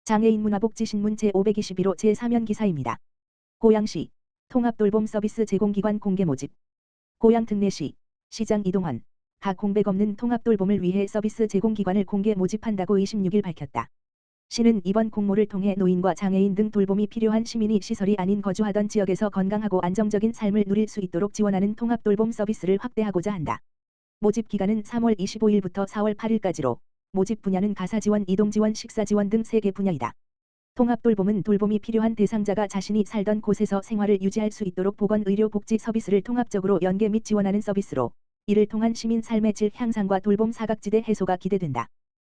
장애인 문화복지신문 제521호 제3연 기사입니다. 고양시 통합돌봄 서비스 제공기관 공개 모집. 고양 특례시 시장 이동헌 각 공백 없는 통합돌봄을 위해 서비스 제공기관을 공개 모집한다고 26일 밝혔다. 시는 이번 공모를 통해 노인과 장애인 등 돌봄이 필요한 시민이 시설이 아닌 거주하던 지역에서 건강하고 안정적인 삶을 누릴 수 있도록 지원하는 통합돌봄 서비스를 확대하고자 한다. 모집 기간은 3월 25일부터 4월 8일까지로 모집 분야는 가사지원, 이동지원, 식사지원 등 3개 분야이다. 통합돌봄은 돌봄이 필요한 대상자가 자신이 살던 곳에서 생활을 유지할 수 있도록 보건, 의료, 복지 서비스를 통합적으로 연계 및 지원하는 서비스로 이를 통한 시민 삶의 질 향상과 돌봄 사각지대 해소가 기대된다.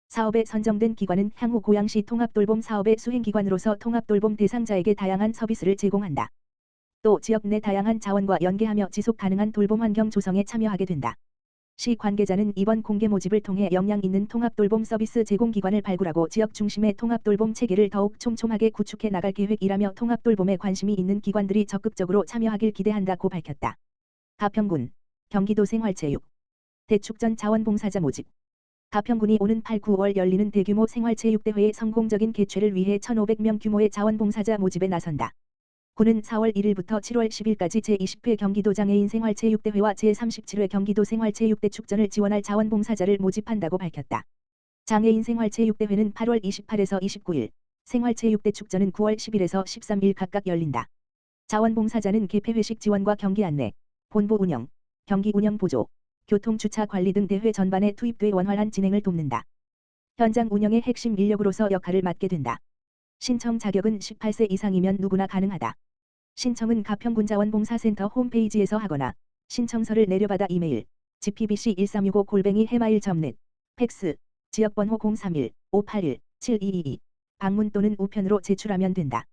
사업에 선정된 기관은 향후 고양시 통합돌봄 사업의 수행기관으로서 통합돌봄 대상자에게 다양한 서비스를 제공한다. 또 지역 내 다양한 자원과 연계하며 지속 가능한 돌봄 환경 조성에 참여하게 된다. 시 관계자는 이번 공개 모집을 통해 역량 있는 통합돌봄 서비스 제공기관을 발굴하고 지역 중심의 통합돌봄 체계를 더욱 촘촘하게 구축해 나갈 계획이라며 통합돌봄에 관심이 있는 기관들이 적극적으로 참여하길 기대한다고 밝혔다. 가평군 경기도 생활체육 대축전 자원봉사자 모집. 가평군이 오는 8, 9월 열리는 대규모 생활체육대회의 성공적인 개최를 위해 1,500명 규모의 자원봉사자 모집에 나선다. 군은 4월 1일부터 7월 10일까지 제20회 경기도 장애인 생활체육대회와 제37회 경기도 생활체육대 축전을 지원할 자원봉사자를 모집한다고 밝혔다. 장애인 생활체육대회는 8월 28에서 29일, 생활체육대 축전은 9월 10일에서 13일 각각 열린다. 자원봉사자는 개폐회식 지원과 경기 안내, 본부 운영, 경기 운영 보조, 교통주차 관리 등 대회 전반에 투입돼 원활한 진행을 돕는다. 현장 운영의 핵심 인력으로서 역할을 맡게 된다. 신청 자격은 18세 이상이면 누구나 가능하다. 신청은 가평군 자원봉사센터 홈페이지에서 하거나 신청서를 내려받아 이메일 gpbc1365@hmail.net, 팩스, 지역번호 031-581-7222, 방문 또는 우편으로 제출하면 된다.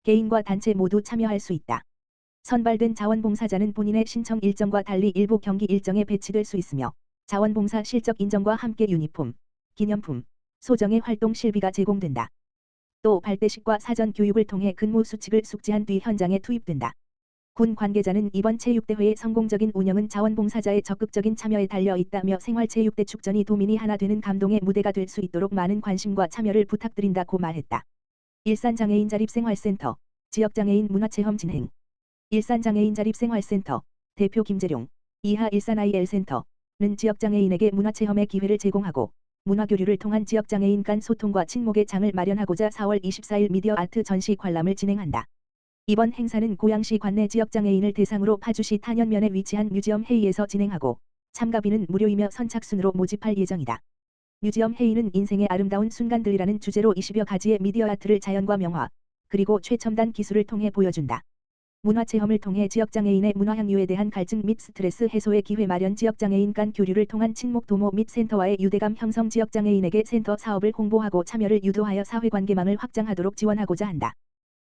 개인과 단체 모두 참여할 수 있다. 선발된 자원봉사자는 본인의 신청 일정과 달리 일부 경기 일정에 배치될 수 있으며 자원봉사 실적 인정과 함께 유니폼, 기념품, 소정의 활동 실비가 제공된다. 또 발대식과 사전 교육을 통해 근무 수칙을 숙지한 뒤 현장에 투입된다. 군 관계자는 이번 체육대회의 성공적인 운영은 자원봉사자의 적극적인 참여에 달려 있다며 생활체육대 축전이 도민이 하나 되는 감동의 무대가 될 수 있도록 많은 관심과 참여를 부탁드린다고 말했다. 일산장애인자립생활센터 지역장애인 문화체험 진행. 일산장애인자립생활센터 대표 김재룡, 이하 일산IL센터는 지역장애인에게 문화체험의 기회를 제공하고 문화교류를 통한 지역장애인 간 소통과 친목의 장을 마련하고자 4월 24일 미디어 아트 전시 관람을 진행한다. 이번 행사는 고양시 관내 지역장애인을 대상으로 파주시 탄현면에 위치한 뮤지엄 헤이에서 진행하고 참가비는 무료이며 선착순으로 모집할 예정이다. 뮤지엄 헤이는 인생의 아름다운 순간들이라는 주제로 20여 가지의 미디어 아트를 자연과 명화, 그리고 최첨단 기술을 통해 보여준다. 문화체험을 통해 지역장애인의 문화향유에 대한 갈증 및 스트레스 해소의 기회 마련, 지역장애인 간 교류를 통한 친목 도모 및 센터와의 유대감 형성, 지역장애인에게 센터 사업을 홍보하고 참여를 유도하여 사회관계망을 확장하도록 지원하고자 한다.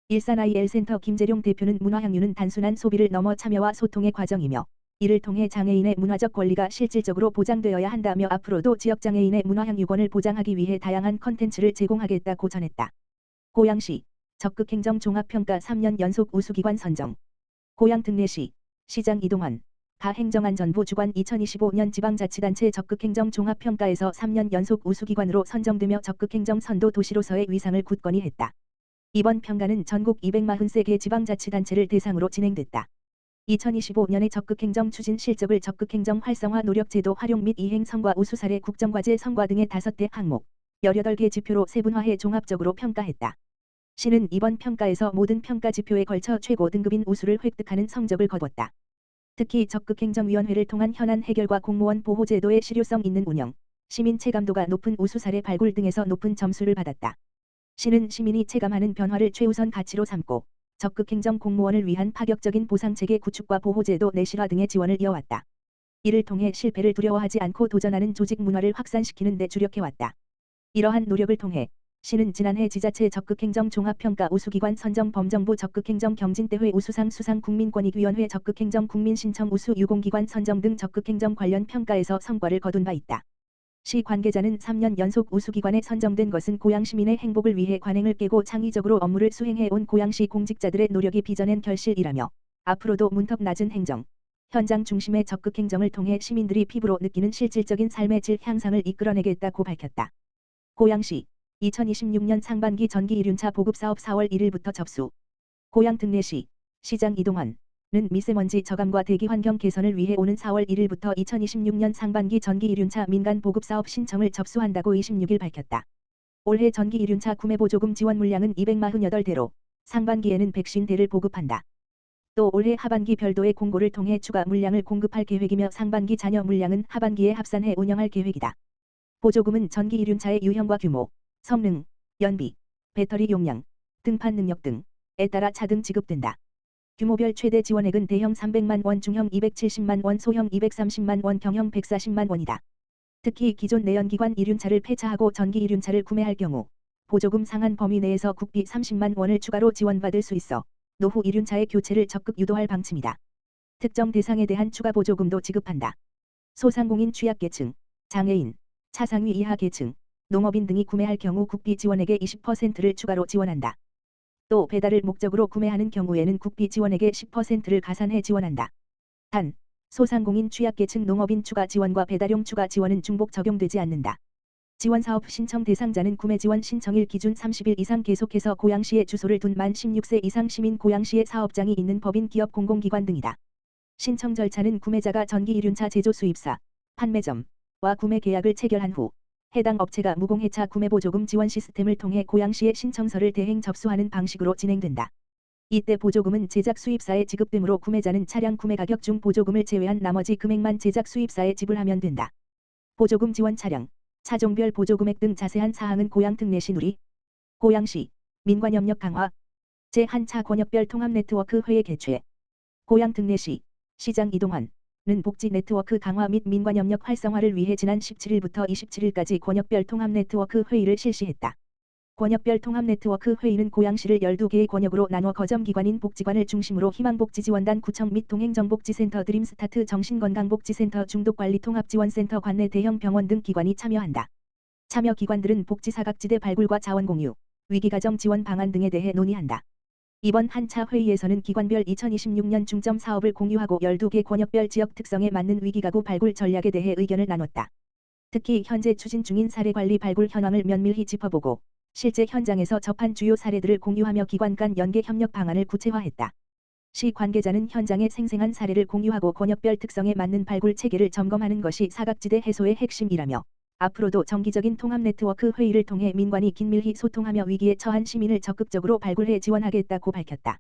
일산IL센터 김재룡 대표는 문화향유는 단순한 소비를 넘어 참여와 소통의 과정이며 이를 통해 장애인의 문화적 권리가 실질적으로 보장되어야 한다며 앞으로도 지역장애인의 문화향유권을 보장하기 위해 다양한 컨텐츠를 제공하겠다고 전했다. 고양시 적극행정 종합평가 3년 연속 우수기관 선정. 고양 특례시 시장 이동헌 가 행정안전부 주관 2025년 지방자치단체 적극행정 종합평가에서 3년 연속 우수기관으로 선정되며 적극행정 선도 도시로서의 위상을 굳건히 했다. 이번 평가는 전국 243개 지방자치단체를 대상으로 진행됐다. 2025년의 적극행정 추진 실적을 적극행정 활성화 노력, 제도 활용 및 이행 성과, 우수 사례, 국정과제 성과 등의 5대 항목 18개 지표로 세분화해 종합적으로 평가했다. 시는 이번 평가에서 모든 평가 지표에 걸쳐 최고 등급인 우수를 획득하는 성적을 거뒀다. 특히 적극행정위원회를 통한 현안 해결과 공무원 보호제도의 실효성 있는 운영, 시민 체감도가 높은 우수 사례 발굴 등에서 높은 점수를 받았다. 시는 시민이 체감하는 변화를 최우선 가치로 삼고 적극행정 공무원을 위한 파격적인 보상체계 구축과 보호제도 내실화 등의 지원을 이어왔다. 이를 통해 실패를 두려워하지 않고 도전하는 조직 문화를 확산시키는 데 주력해왔다. 이러한 노력을 통해 시는 지난해 지자체 적극행정 종합평가 우수기관 선정, 범정부 적극행정 경진대회 우수상 수상, 국민권익위원회 적극행정 국민신청 우수 유공기관 선정 등 적극행정 관련 평가에서 성과를 거둔 바 있다. 시 관계자는 3년 연속 우수기관에 선정된 것은 고양시민의 행복을 위해 관행을 깨고 창의적으로 업무를 수행해온 고양시 공직자들의 노력이 빚어낸 결실이라며 앞으로도 문턱 낮은 행정, 현장 중심의 적극행정을 통해 시민들이 피부로 느끼는 실질적인 삶의 질 향상을 이끌어내겠다고 밝혔다. 고양시 2026년 상반기 전기 이륜차 보급 사업 4월 1일부터 접수. 고양 특례시 시장 이동환 는 미세먼지 저감과 대기 환경 개선을 위해 오는 4월 1일부터 2026년 상반기 전기 이륜차 민간 보급 사업 신청을 접수한다고 26일 밝혔다. 올해 전기 이륜차 구매 보조금 지원 물량은 248대로 상반기에는 150대를 보급한다. 또 올해 하반기 별도의 공고를 통해 추가 물량을 공급할 계획이며 상반기 잔여 물량은 하반기에 합산해 운영할 계획이다. 보조금은 전기 이륜차의 유형과 규모, 성능, 연비, 배터리 용량, 등판 능력 등에 따라 차등 지급된다. 규모별 최대 지원액은 대형 300만 원, 중형 270만 원, 소형 230만 원, 경형 140만 원이다. 특히 기존 내연기관 이륜차를 폐차하고 전기 이륜차를 구매할 경우 보조금 상한 범위 내에서 국비 30만 원을 추가로 지원받을 수 있어 노후 이륜차의 교체를 적극 유도할 방침이다. 특정 대상에 대한 추가 보조금도 지급한다. 소상공인 취약계층, 장애인, 차상위 이하 계층, 농업인 등이 구매할 경우 국비 지원액의 20%를 추가로 지원한다. 또 배달을 목적으로 구매하는 경우에는 국비 지원액의 10%를 가산해 지원한다. 단, 소상공인 취약계층 농업인 추가 지원과 배달용 추가 지원은 중복 적용되지 않는다. 지원사업 신청 대상자는 구매 지원 신청일 기준 30일 이상 계속해서 고양시에 주소를 둔 만 16세 이상 시민, 고양시에 사업장이 있는 법인, 기업, 공공기관 등이다. 신청 절차는 구매자가 전기 이륜차 제조 수입사, 판매점과 구매 계약을 체결한 후 해당 업체가 무공해차 구매보조금 지원 시스템을 통해 고양시에 신청서를 대행 접수하는 방식으로 진행된다. 이때 보조금은 제작 수입사에 지급되므로 구매자는 차량 구매 가격 중 보조금을 제외한 나머지 금액만 제작 수입사에 지불하면 된다. 보조금 지원 차량, 차종별 보조금액 등 자세한 사항은 고양 특례시 누리, 고양시, 민관협력 강화, 제1차 권역별 통합 네트워크 회의 개최, 고양 특례시, 시장 이동환 는 복지 네트워크 강화 및 민관협력 활성화를 위해 지난 17일부터 27일까지 권역별 통합 네트워크 회의를 실시했다. 권역별 통합 네트워크 회의는 고양시를 12개의 권역으로 나눠 거점기관인 복지관을 중심으로 희망복지지원단, 구청 및 동행정복지센터, 드림스타트 정신건강복지센터, 중독관리통합지원센터, 관내 대형 병원 등 기관이 참여한다. 참여 기관들은 복지 사각지대 발굴과 자원 공유, 위기가정 지원 방안 등에 대해 논의한다. 이번 한차 회의에서는 기관별 2026년 중점 사업을 공유하고 12개 권역별 지역 특성에 맞는 위기가구 발굴 전략에 대해 의견을 나눴다. 특히 현재 추진 중인 사례관리 발굴 현황을 면밀히 짚어보고 실제 현장에서 접한 주요 사례들을 공유하며 기관 간 연계 협력 방안을 구체화했다. 시 관계자는 현장의 생생한 사례를 공유하고 권역별 특성에 맞는 발굴 체계를 점검하는 것이 사각지대 해소의 핵심이라며 앞으로도 정기적인 통합 네트워크 회의를 통해 민관이 긴밀히 소통하며 위기에 처한 시민을 적극적으로 발굴해 지원하겠다고 밝혔다.